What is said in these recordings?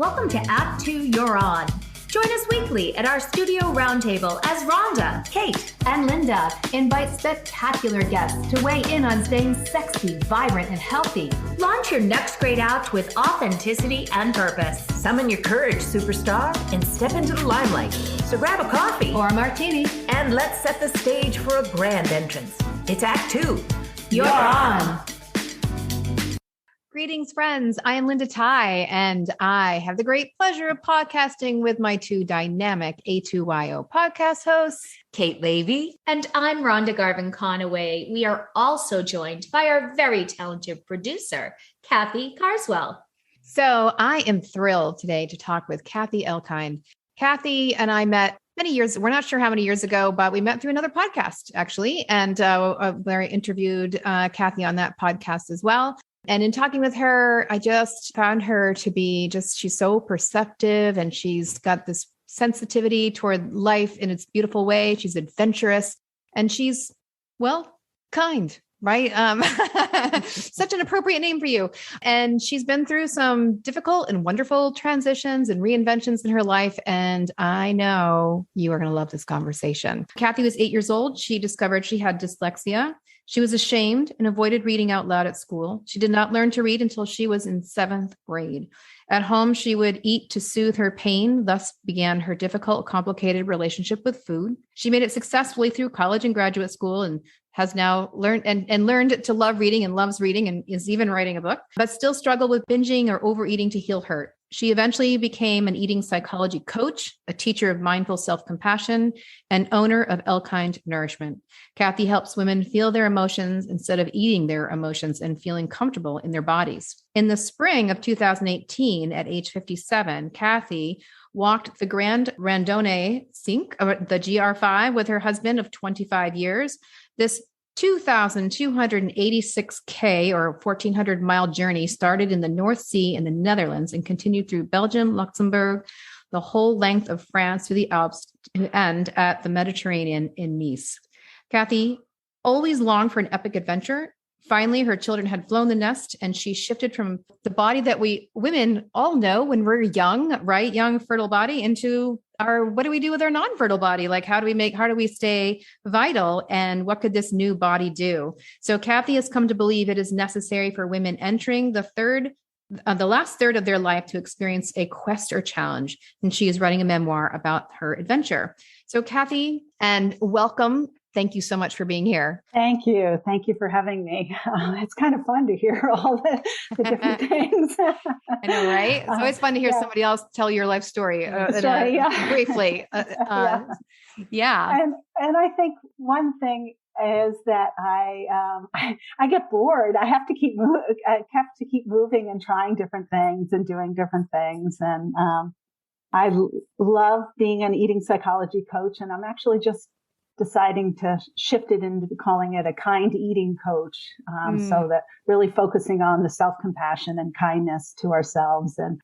Welcome to Act 2 You're On. Join us weekly at our studio roundtable as Rhonda, Kate, and Linda invite spectacular guests to weigh in on staying sexy, vibrant, and healthy. Launch your next great act with authenticity and purpose. Summon your courage, superstar, and step into the limelight. So grab a coffee or a martini, and let's set the stage for a grand entrance. It's Act 2. You're on. Greetings, friends. I am Linda Ty, and I have the great pleasure of podcasting with my two dynamic A2YO podcast hosts, Kate Levy. And I'm Rhonda Garvin Conaway. We are also joined by our very talented producer, Kathy Carswell. So I am thrilled today to talk with Kathy Elkind. Kathy and I met many years, we're not sure how many years ago, but we met through another podcast, actually. And where I interviewed Kathy on that podcast as well. And in talking with her, I just found her to be she's so perceptive, and she's got this sensitivity toward life in its beautiful way. She's adventurous, and she's, kind, right? Such an appropriate name for you. And she's been through some difficult and wonderful transitions and reinventions in her life. And I know you are going to love this conversation. Kathy was 8 years old. She discovered she had dyslexia. She was ashamed and avoided reading out loud at school. She did not learn to read until she was in 7th grade. At home, she would eat to soothe her pain, thus began her difficult, complicated relationship with food. She made it successfully through college and graduate school and has now learned and learned to love reading and loves reading and is even writing a book, but still struggled with binging or overeating to heal hurt. She eventually became an eating psychology coach, a teacher of mindful self-compassion, and owner of Elkind Nourishment. Kathy helps women feel their emotions instead of eating their emotions and feeling comfortable in their bodies. In the spring of 2018, at age 57, Kathy walked the Grande Randonnée Cinq, the GR5, with her husband of 25 years. This 2,286K or 1,400 mile journey started in the North Sea in the Netherlands and continued through Belgium, Luxembourg, the whole length of France to the Alps to end at the Mediterranean in Nice. Kathy always longed for an epic adventure. Finally, her children had flown the nest, and she shifted from the body that we women all know when we're young, right? Young, fertile body into what do we do with our non-fertile body? Like, how do we stay vital? And what could this new body do? So Kathy has come to believe it is necessary for women entering the last third of their life to experience a quest or challenge. And she is writing a memoir about her adventure. So Kathy, and welcome. Thank you so much for being here. Thank you. Thank you for having me. It's kind of fun to hear all the different things. I know, right? It's always fun to hear somebody else tell your life story briefly. Yeah. And I think one thing is that I get bored. I have to keep moving and trying different things and doing different things. And I love being an eating psychology coach, and I'm actually just deciding to shift it into calling it a kind eating coach. So that really focusing on the self-compassion and kindness to ourselves. And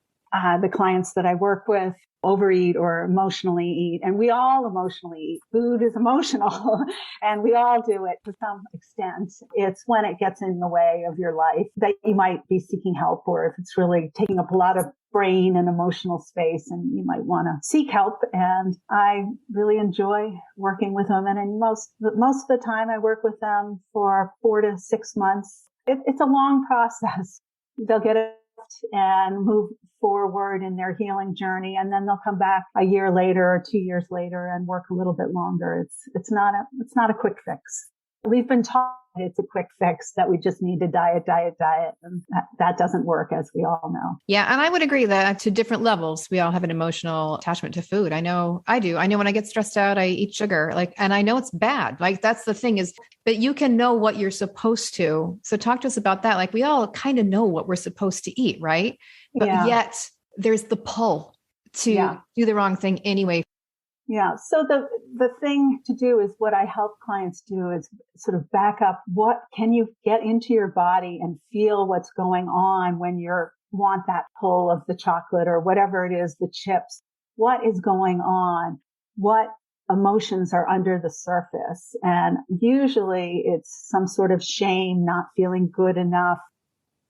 the clients that I work with overeat or emotionally eat, and we all emotionally eat. Food is emotional and we all do it to some extent. It's when it gets in the way of your life that you might be seeking help, or if it's really taking up a lot of brain and emotional space, and you might want to seek help. And I really enjoy working with women, and most of the time I work with them for 4 to 6 months. It's a long process. They'll get it and move forward in their healing journey, and then they'll come back a year later or 2 years later and work a little bit longer. It's not a quick fix. We've been taught it's a quick fix, that we just need to diet. And that doesn't work, as we all know. Yeah. And I would agree that to different levels, we all have an emotional attachment to food. I know I do. I know when I get stressed out, I eat sugar, and I know it's bad. That's the thing is, but you can know what you're supposed to. So talk to us about that. We all kind of know what we're supposed to eat, right? But yet there's the pull to do the wrong thing anyway. Yeah. So the thing to do is, what I help clients do is sort of back up. What can you get into your body and feel what's going on when you want that pull of the chocolate or whatever it is, the chips? What is going on? What emotions are under the surface? And usually it's some sort of shame, not feeling good enough,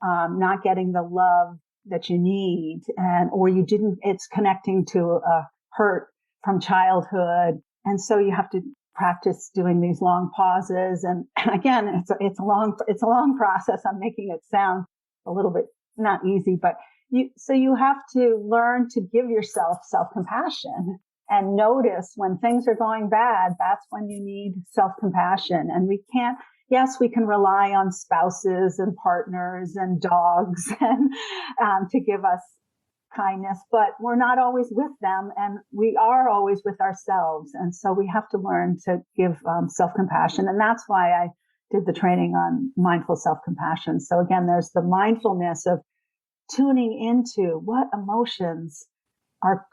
not getting the love that you need, and or you didn't, it's connecting to a hurt from childhood. And so you have to practice doing these long pauses. And again, it's a long process. I'm making it sound a little bit not easy, but you have to learn to give yourself self-compassion and notice when things are going bad. That's when you need self-compassion. And yes, we can rely on spouses and partners and dogs and to give us kindness, but we're not always with them, and we are always with ourselves. And so we have to learn to give self-compassion. And that's why I did the training on mindful self-compassion. So again, there's the mindfulness of tuning into what emotions are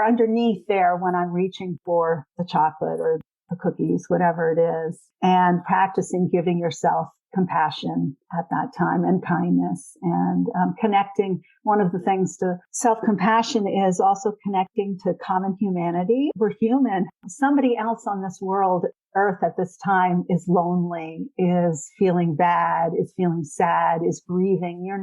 underneath there when I'm reaching for the chocolate or the cookies, whatever it is, and practicing giving yourself compassion at that time and kindness and connecting. One of the things to self-compassion is also connecting to common humanity. We're human. Somebody else on this world, Earth at this time, is lonely, is feeling bad, is feeling sad, is grieving. You're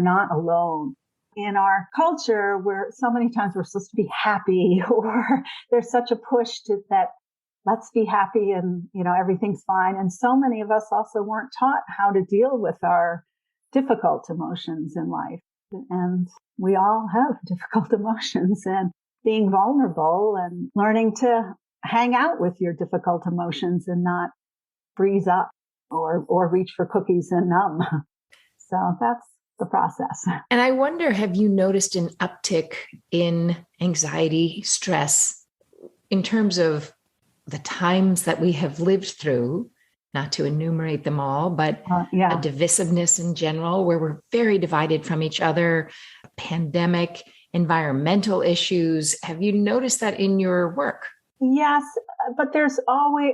not alone. In our culture, where so many times we're supposed to be happy, or there's such a push to that, let's be happy and, everything's fine. And so many of us also weren't taught how to deal with our difficult emotions in life. And we all have difficult emotions, and being vulnerable and learning to hang out with your difficult emotions and not freeze up or reach for cookies and numb. So that's the process. And I wonder, have you noticed an uptick in anxiety, stress, in terms of the times that we have lived through, not to enumerate them all, but a divisiveness in general, where we're very divided from each other, pandemic, environmental issues. Have you noticed that in your work? Yes, but there's always,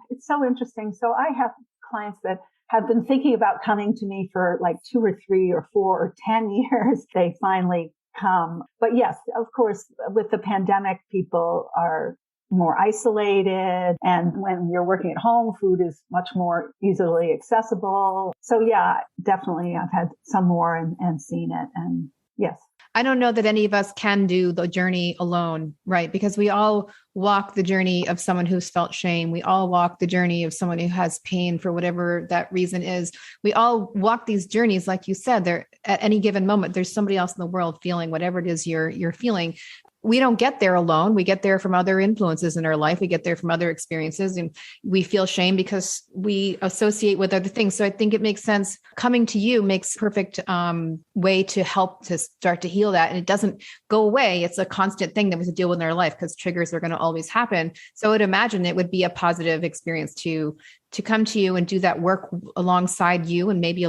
it's so interesting. So I have clients that have been thinking about coming to me for like 2 or 3 or 4 or 10 years. They finally come. But yes, of course, with the pandemic, people are more isolated. And when you're working at home, food is much more easily accessible. So yeah, definitely I've had some more and seen it. And yes. I don't know that any of us can do the journey alone, right? Because we all walk the journey of someone who's felt shame. We all walk the journey of someone who has pain for whatever that reason is. We all walk these journeys. Like you said, there at any given moment, there's somebody else in the world feeling whatever it is you're feeling. We don't get there alone. We get there from other influences in our life. We get there from other experiences, and we feel shame because we associate with other things. So I think it makes sense. Coming to you makes perfect way to help to start to heal that. And it doesn't go away. It's a constant thing that we have to deal with in our life because triggers are going to always happen. So I would imagine it would be a positive experience to come to you and do that work alongside you, and maybe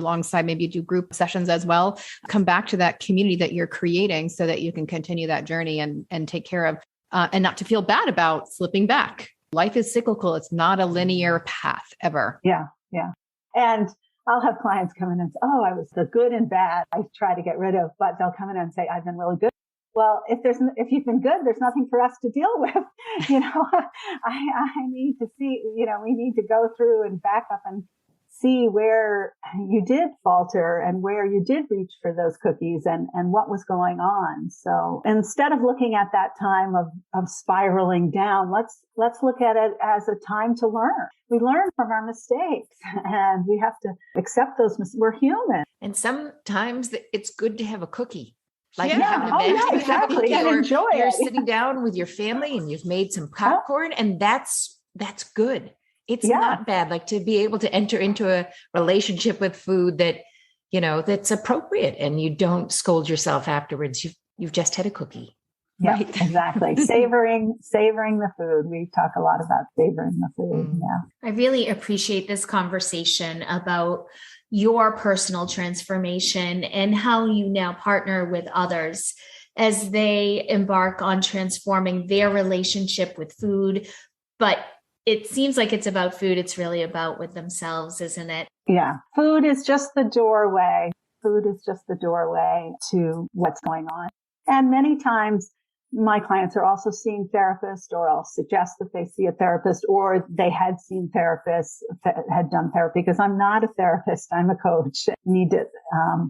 do group sessions as well. Come back to that community that you're creating so that you can continue that journey and take care of, and not to feel bad about slipping back. Life is cyclical. It's not a linear path ever. Yeah. Yeah. And I'll have clients come in and say, I was the good and bad I try to get rid of, but they'll come in and say, I've been really good. Well, if you've been good, there's nothing for us to deal with. I need to see, we need to go through and back up and see where you did falter and where you did reach for those cookies and what was going on. So instead of looking at that time of spiraling down, let's look at it as a time to learn. We learn from our mistakes, and we have to accept those mistakes. We're human. And sometimes it's good to have a cookie. Like Yeah. you have an event, you have a cookie, And enjoy it. You're sitting down with your family and you've made some popcorn, and that's good. It's not bad. Like to be able to enter into a relationship with food that, that's appropriate, and you don't scold yourself afterwards. You've just had a cookie. Yeah, right? Exactly. Savoring the food. We talk a lot about savoring the food. Yeah. I really appreciate this conversation about your personal transformation and how you now partner with others as they embark on transforming their relationship with food. But it seems like it's about food. It's really about with themselves, isn't it? Yeah. Food is just the doorway. Food is just the doorway to what's going on. And many times my clients are also seeing therapists, or I'll suggest that they see a therapist, or they had seen therapists, had done therapy, because I'm not a therapist. I'm a coach. Need to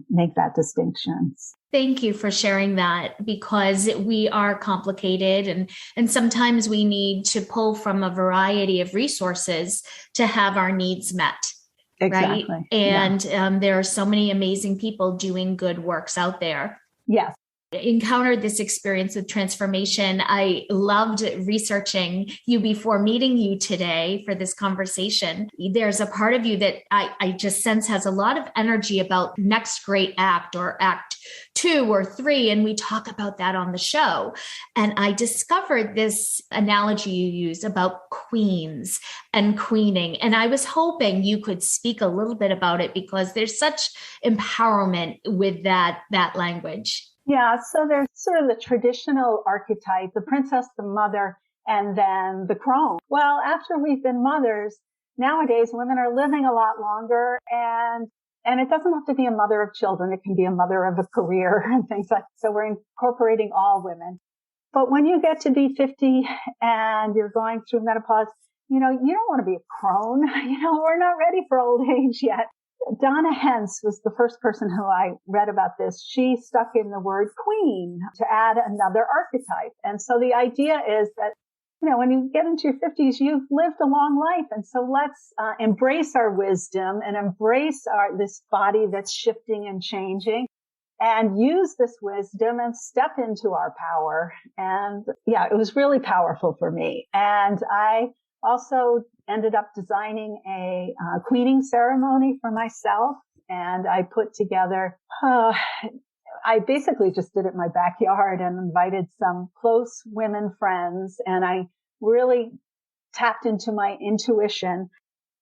make that distinction. Thank you for sharing that, because we are complicated and sometimes we need to pull from a variety of resources to have our needs met. Exactly. Right. And there are so many amazing people doing good works out there. Yes. Encountered this experience with transformation. I loved researching you before meeting you today for this conversation. There's a part of you that I just sense has a lot of energy about next great act or act 2 or 3. And we talk about that on the show. And I discovered this analogy you use about queens and queening. And I was hoping you could speak a little bit about it, because there's such empowerment with that language. Yeah, so there's sort of the traditional archetype, the princess, the mother, and then the crone. Well, after we've been mothers, nowadays women are living a lot longer, and it doesn't have to be a mother of children. It can be a mother of a career and things like that. So we're incorporating all women. But when you get to be 50 and you're going through menopause, you don't want to be a crone. We're not ready for old age yet. Donna Hens was the first person who I read about this. She stuck in the word queen to add another archetype. And so the idea is that, when you get into your 50s, you've lived a long life. And so let's embrace our wisdom and embrace this body that's shifting and changing, and use this wisdom and step into our power. And yeah, it was really powerful for me. And I also ended up designing a queening ceremony for myself. And I put together, I basically just did it in my backyard and invited some close women friends. And I really tapped into my intuition.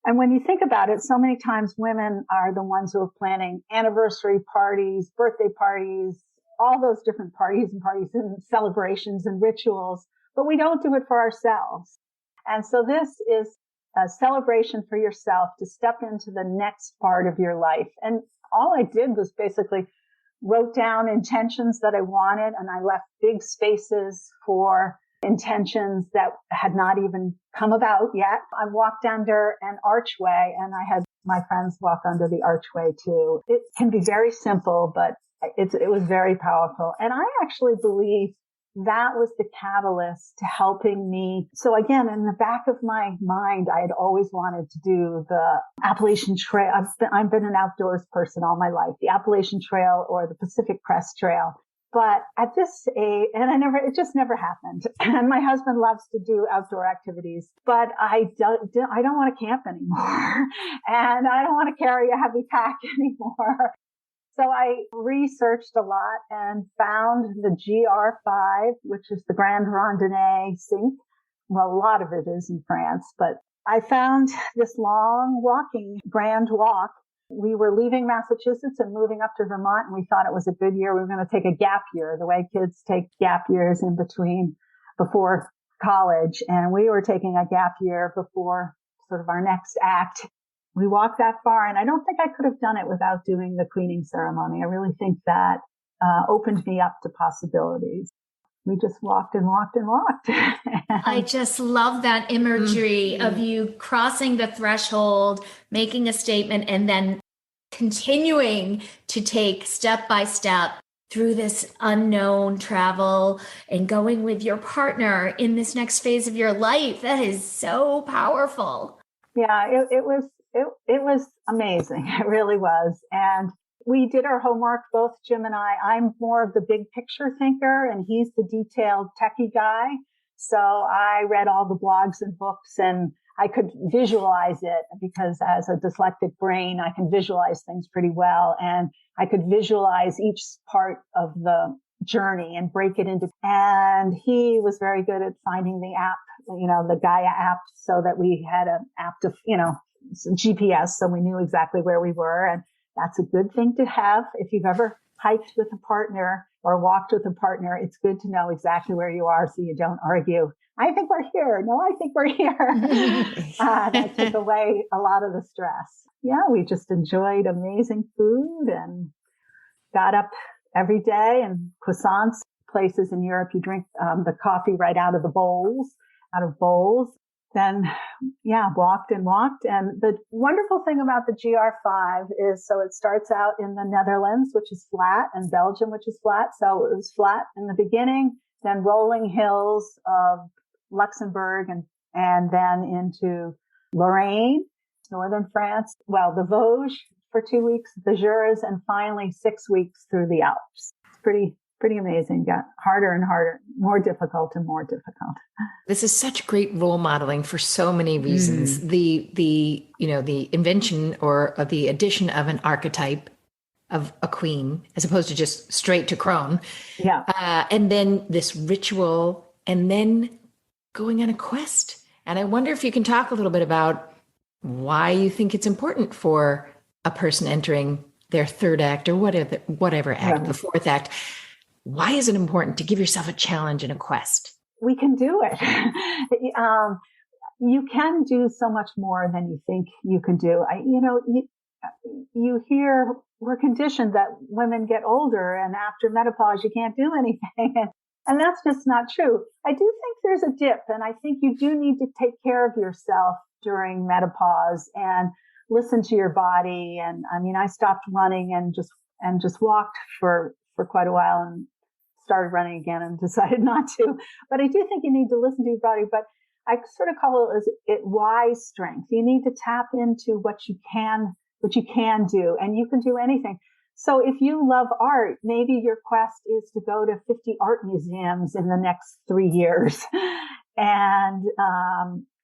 And when you think about it, so many times women are the ones who are planning anniversary parties, birthday parties, all those different parties and celebrations and rituals, but we don't do it for ourselves. And so this is a celebration for yourself to step into the next part of your life. And all I did was basically wrote down intentions that I wanted, and I left big spaces for intentions that had not even come about yet. I walked under an archway, and I had my friends walk under the archway too. It can be very simple, but it was very powerful. And I actually believe that was the catalyst to helping me. So again, in the back of my mind, I had always wanted to do the Appalachian Trail. I've been an outdoors person all my life, the Appalachian Trail or the Pacific Crest Trail. But at this age, it just never happened. And my husband loves to do outdoor activities, but I don't want to camp anymore. And I don't want to carry a heavy pack anymore. So I researched a lot and found the GR5, which is the Grande Randonnée Cinq. Well, a lot of it is in France, but I found this long grand walk. We were leaving Massachusetts and moving up to Vermont, and we thought it was a good year. We were going to take a gap year, the way kids take gap years before college. And we were taking a gap year before sort of our next act. We walked that far, and I don't think I could have done it without doing the queening ceremony. I really think that opened me up to possibilities. We just walked and walked and walked. I just love that imagery of you crossing the threshold, making a statement, and then continuing to take step by step through this unknown travel and going with your partner in this next phase of your life. That is so powerful. Yeah, it was amazing. It really was. And we did our homework, both Jim and I. I'm more of the big picture thinker, and he's the detailed techie guy. So I read all the blogs and books, and I could visualize it because as a dyslexic brain, I can visualize things pretty well. And I could visualize each part of the journey and break it into, and he was very good at finding the app, the Gaia app, so that we had an app to, GPS, so we knew exactly where we were. And that's a good thing to have. If you've ever hiked with a partner or walked with a partner, it's good to know exactly where you are so you don't argue. I think we're here. No, I think we're here. That took away a lot of the stress. Yeah, we just enjoyed amazing food and got up every day, and croissants. Places in Europe, you drink the coffee right out of bowls. then walked and walked. And the wonderful thing about the GR5 is, so it starts out in the Netherlands, which is flat, and Belgium, which is flat. So it was flat in the beginning, then rolling hills of Luxembourg and then into Lorraine, northern France, the Vosges for 2 weeks, the Jura, and finally 6 weeks through the Alps. It's pretty amazing. Got harder and harder, more difficult and more difficult. This is such great role modeling for so many reasons. The invention or the addition of an archetype of a queen, as opposed to just straight to Crone. Yeah. And then this ritual, and then going on a quest. And I wonder if you can talk a little bit about why you think it's important for a person entering their third act or whatever act, the fourth act. Why is it important to give yourself a challenge and a quest? We can do it. You can do so much more than you think you can do. You hear, we're conditioned that women get older and after menopause, you can't do anything. And that's just not true. I do think there's a dip, and I think you do need to take care of yourself during menopause and listen to your body. And I stopped running and just walked for quite a while and started running again and decided not to. But I do think you need to listen to your body. But I sort of call it wise strength. You need to tap into what you can do, and you can do anything. So if you love art, maybe your quest is to go to 50 art museums in the next 3 years and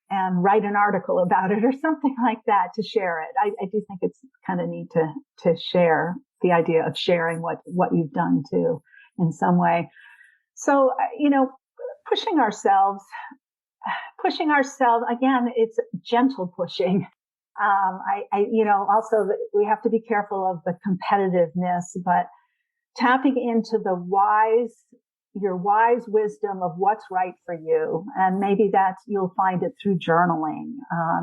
write an article about it or something like that to share it. I do think it's kind of neat to share, the idea of sharing what you've done too in some way. So, pushing ourselves, again, it's gentle pushing. Also we have to be careful of the competitiveness, but tapping into your wise wisdom of what's right for you. And maybe you'll find it through journaling.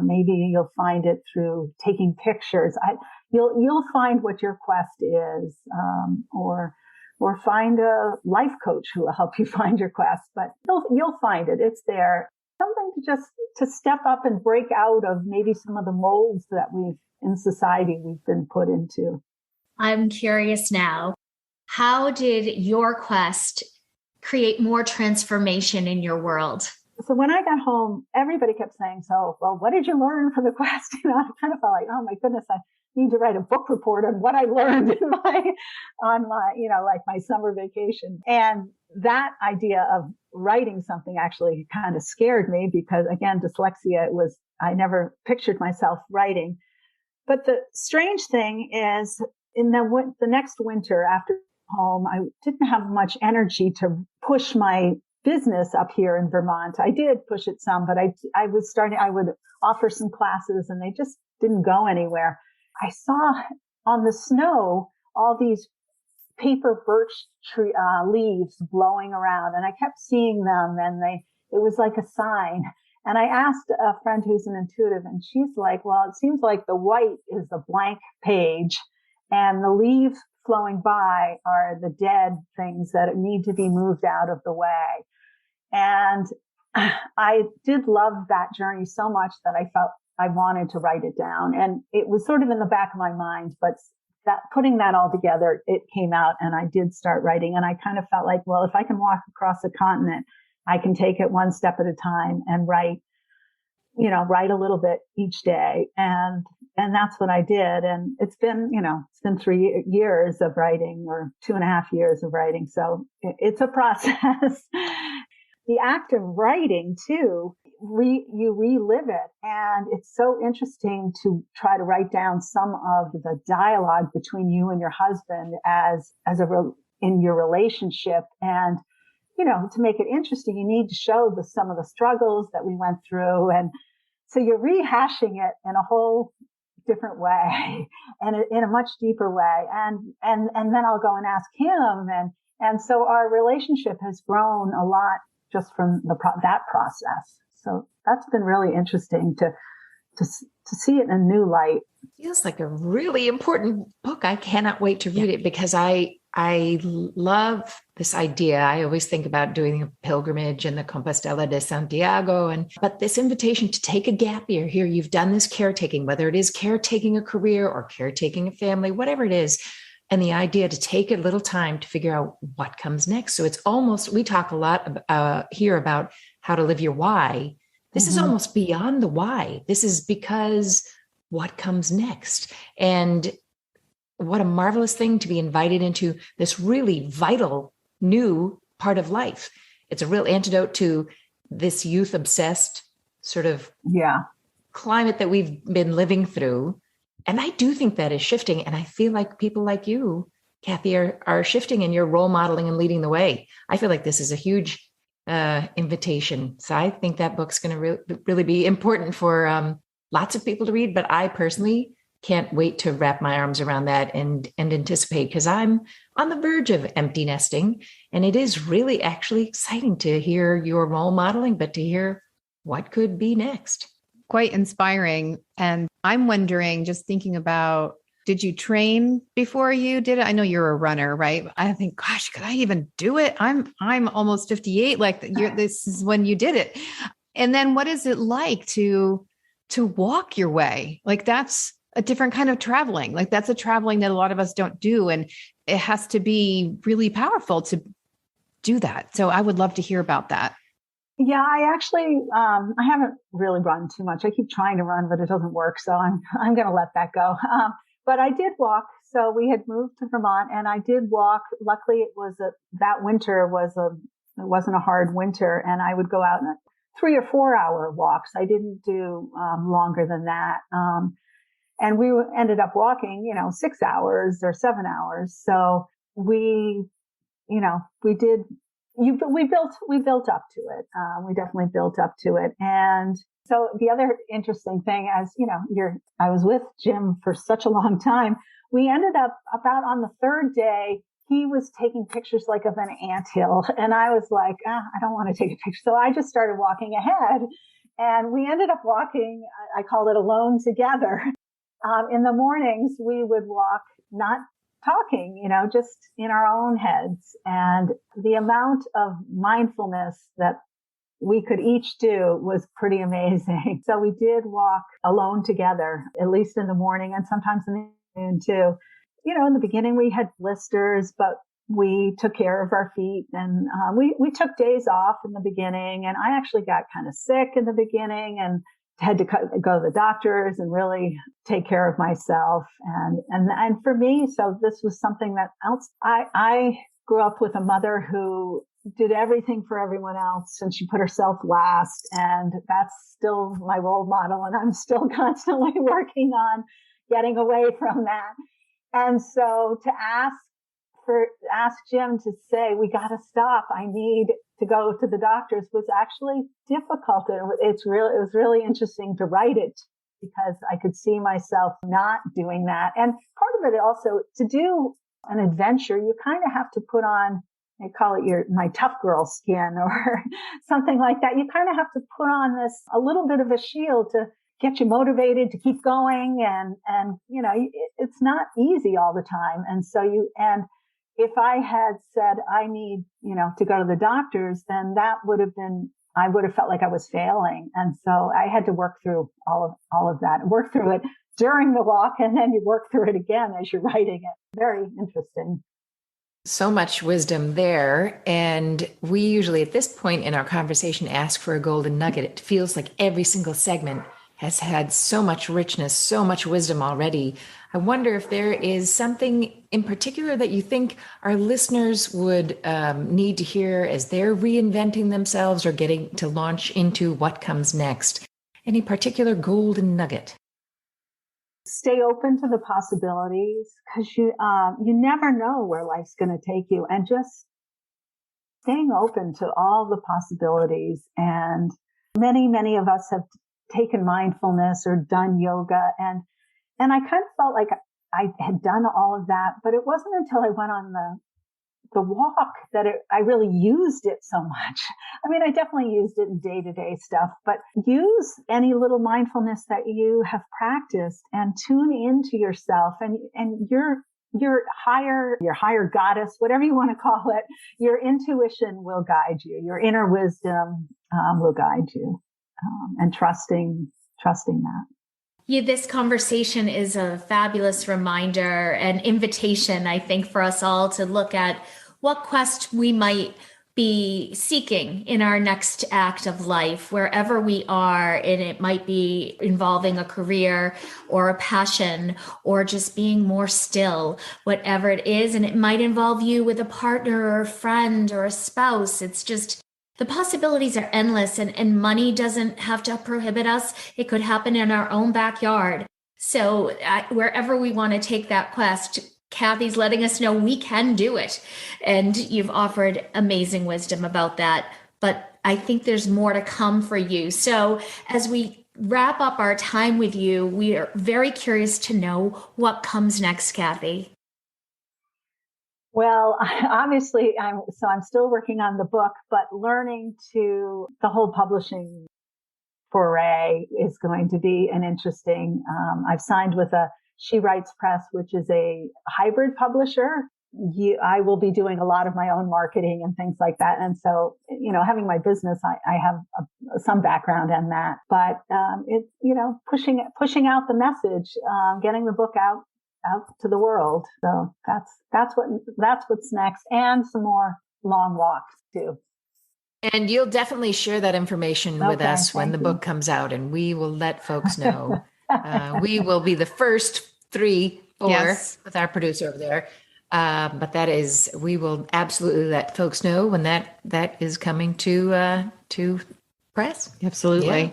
Maybe you'll find it through taking pictures. You'll find what your quest is, or find a life coach who will help you find your quest, but you'll find it. It's there. Something to step up and break out of maybe some of the molds that in society we've been put into. I'm curious now, how did your quest create more transformation in your world? So when I got home, everybody kept saying, what did you learn from the quest? I kind of felt like, oh my goodness, I need to write a book report on what I learned on my summer vacation. And that idea of writing something actually kind of scared me because, again, dyslexia, I never pictured myself writing. But the strange thing is, in the next winter after home, I didn't have much energy to push my business up here in Vermont. I did push it some, but I would offer some classes and they just didn't go anywhere. I saw on the snow all these paper birch tree leaves blowing around, and I kept seeing them, and it was like a sign. And I asked a friend who's an intuitive, and she's like, well, it seems like the white is the blank page and the leaves flowing by are the dead things that need to be moved out of the way. And I did love that journey so much that I felt I wanted to write it down. And it was sort of in the back of my mind, but putting that all together, it came out and I did start writing. And I kind of felt like, well, if I can walk across a continent, I can take it one step at a time and write a little bit each day. And that's what I did. And it's been 3 years of writing, or 2.5 years of writing. So it's a process. The act of writing too, you relive it. And it's so interesting to try to write down some of the dialogue between you and your husband in your relationship. And, to make it interesting, you need to show some of the struggles that we went through. And so you're rehashing it in a whole different way and in a much deeper way. And then I'll go and ask him. And so our relationship has grown a lot just from that process. So that's been really interesting to see it in a new light. Feels like a really important book. I cannot wait to read it because I I love this idea. I always think about doing a pilgrimage in the Compostela de Santiago, but this invitation to take a gap year here, you've done this caretaking, whether it is caretaking a career or caretaking a family, whatever it is. And the idea to take a little time to figure out what comes next. So it's almost, we talk a lot here about how to live your why. This is almost beyond the why. This is because what comes next. And what a marvelous thing to be invited into this really vital new part of life. It's a real antidote to this youth obsessed sort of climate that we've been living through. And I do think that is shifting. And I feel like people like you, Kathy, are shifting, and you're role modeling and leading the way. I feel like this is a huge invitation. So I think that book's going to really be important for lots of people to read. But I personally can't wait to wrap my arms around that and anticipate, because I'm on the verge of empty nesting. And it is really actually exciting to hear your role modeling, but to hear what could be next. Quite inspiring. And I'm wondering, just thinking about, did you train before you did it? I know you're a runner, right? I think, gosh, could I even do it? I'm almost 58. Like this is when you did it. And then what is it like to walk your way? Like that's a different kind of traveling. Like that's a traveling that a lot of us don't do. And it has to be really powerful to do that. So I would love to hear about that. Yeah, I actually, I haven't really run too much. I keep trying to run, but it doesn't work. So I'm going to let that go. But I did walk. So we had moved to Vermont, and I did walk. Luckily, that winter it wasn't a hard winter, and I would go out in 3 or 4 hour walks. I didn't do longer than that. And we ended up walking, 6 hours or 7 hours. So we did. We built up to it. We definitely built up to it. And so the other interesting thing, as I was with Jim for such a long time. We ended up about on the third day, he was taking pictures like of an anthill. And I was like, I don't want to take a picture. So I just started walking ahead, and we ended up walking. I called it alone together. In the mornings, we would walk, not talking, just in our own heads. And the amount of mindfulness that we could each do was pretty amazing. So we did walk alone together, at least in the morning, and sometimes in the afternoon too. In the beginning, we had blisters, but we took care of our feet, and we took days off in the beginning. And I actually got kind of sick in the beginning and had to go to the doctors and really take care of myself. And for me, so this was something that else. I grew up with a mother who did everything for everyone else, and she put herself last. And that's still my role model. And I'm still constantly working on getting away from that. And so to ask Jim to say, we got to stop. I need to go to the doctors was actually difficult. It was really interesting to write it, because I could see myself not doing that. And part of it also, to do an adventure, you kind of have to put on, I call it my tough girl skin or something like that. You kind of have to put on a little bit of a shield to get you motivated to keep going. And it's not easy all the time. And so if I had said I need, to go to the doctors, then I would have felt like I was failing. And so I had to work through all of that, and work through it during the walk. And then you work through it again as you're writing it. Very interesting. So much wisdom there. And we usually at this point in our conversation ask for a golden nugget. It feels like every single segment has had so much richness, so much wisdom already. I wonder if there is something in particular that you think our listeners would need to hear as they're reinventing themselves or getting to launch into what comes next. Any particular golden nugget? Stay open to the possibilities, because you never know where life's going to take you, and just staying open to all the possibilities. And many of us have taken mindfulness or done yoga, and I kind of felt like I had done all of that, but it wasn't until I went on the walk that I really used it so much. I mean, I definitely used it in day-to-day stuff, but use any little mindfulness that you have practiced and tune into yourself and your higher goddess, whatever you want to call it, your intuition will guide you. Your inner wisdom will guide you, and trusting that. Yeah, this conversation is a fabulous reminder and invitation, I think, for us all to look at what quest we might be seeking in our next act of life, wherever we are. And it might be involving a career or a passion or just being more still, whatever it is. And it might involve you with a partner or a friend or a spouse. It's just, the possibilities are endless, and money doesn't have to prohibit us. It could happen in our own backyard. So wherever we want to take that quest, Kathy's letting us know we can do it. And you've offered amazing wisdom about that. But I think there's more to come for you. So as we wrap up our time with you, we are very curious to know what comes next, Kathy. Well, obviously, I'm still working on the book, but the whole publishing foray is going to be an interesting, I've signed with She Writes Press, which is a hybrid publisher. I will be doing a lot of my own marketing and things like that. And so, having my business, I have some background in that, but, pushing out the message, getting the book out to the world. So that's what's next, and some more long walks too. And you'll definitely share that information with us when the book comes out, and we will let folks know. We will be the first 3 or Yes. with our producer over there. But we will absolutely let folks know when that is coming to press. Absolutely.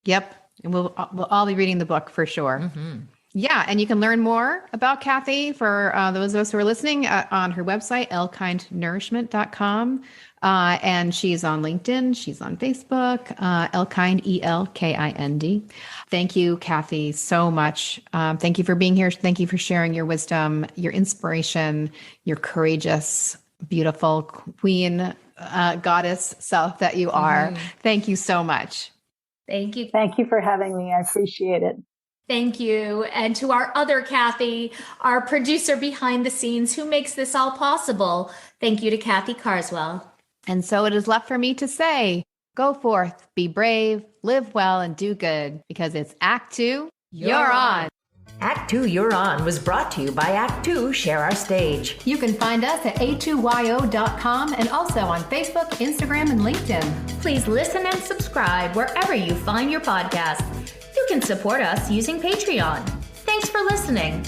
Yep. And we'll all be reading the book for sure. Mm-hmm. Yeah. And you can learn more about Kathy for those of us who are listening on her website, elkindnourishment.com. And she's on LinkedIn. She's on Facebook, Elkind, Elkind. Thank you, Kathy, so much. Thank you for being here. Thank you for sharing your wisdom, your inspiration, your courageous, beautiful queen, goddess self that you are. Mm-hmm. Thank you so much. Thank you. Thank you for having me. I appreciate it. Thank you. And to our other Kathy, our producer behind the scenes who makes this all possible. Thank you to Kathy Carswell. And so it is left for me to say, go forth, be brave, live well, and do good, because it's Act 2, you're on. Act 2, You're On was brought to you by Act 2, Share Our Stage. You can find us at a2yo.com and also on Facebook, Instagram, and LinkedIn. Please listen and subscribe wherever you find your podcasts. You can support us using Patreon. Thanks for listening.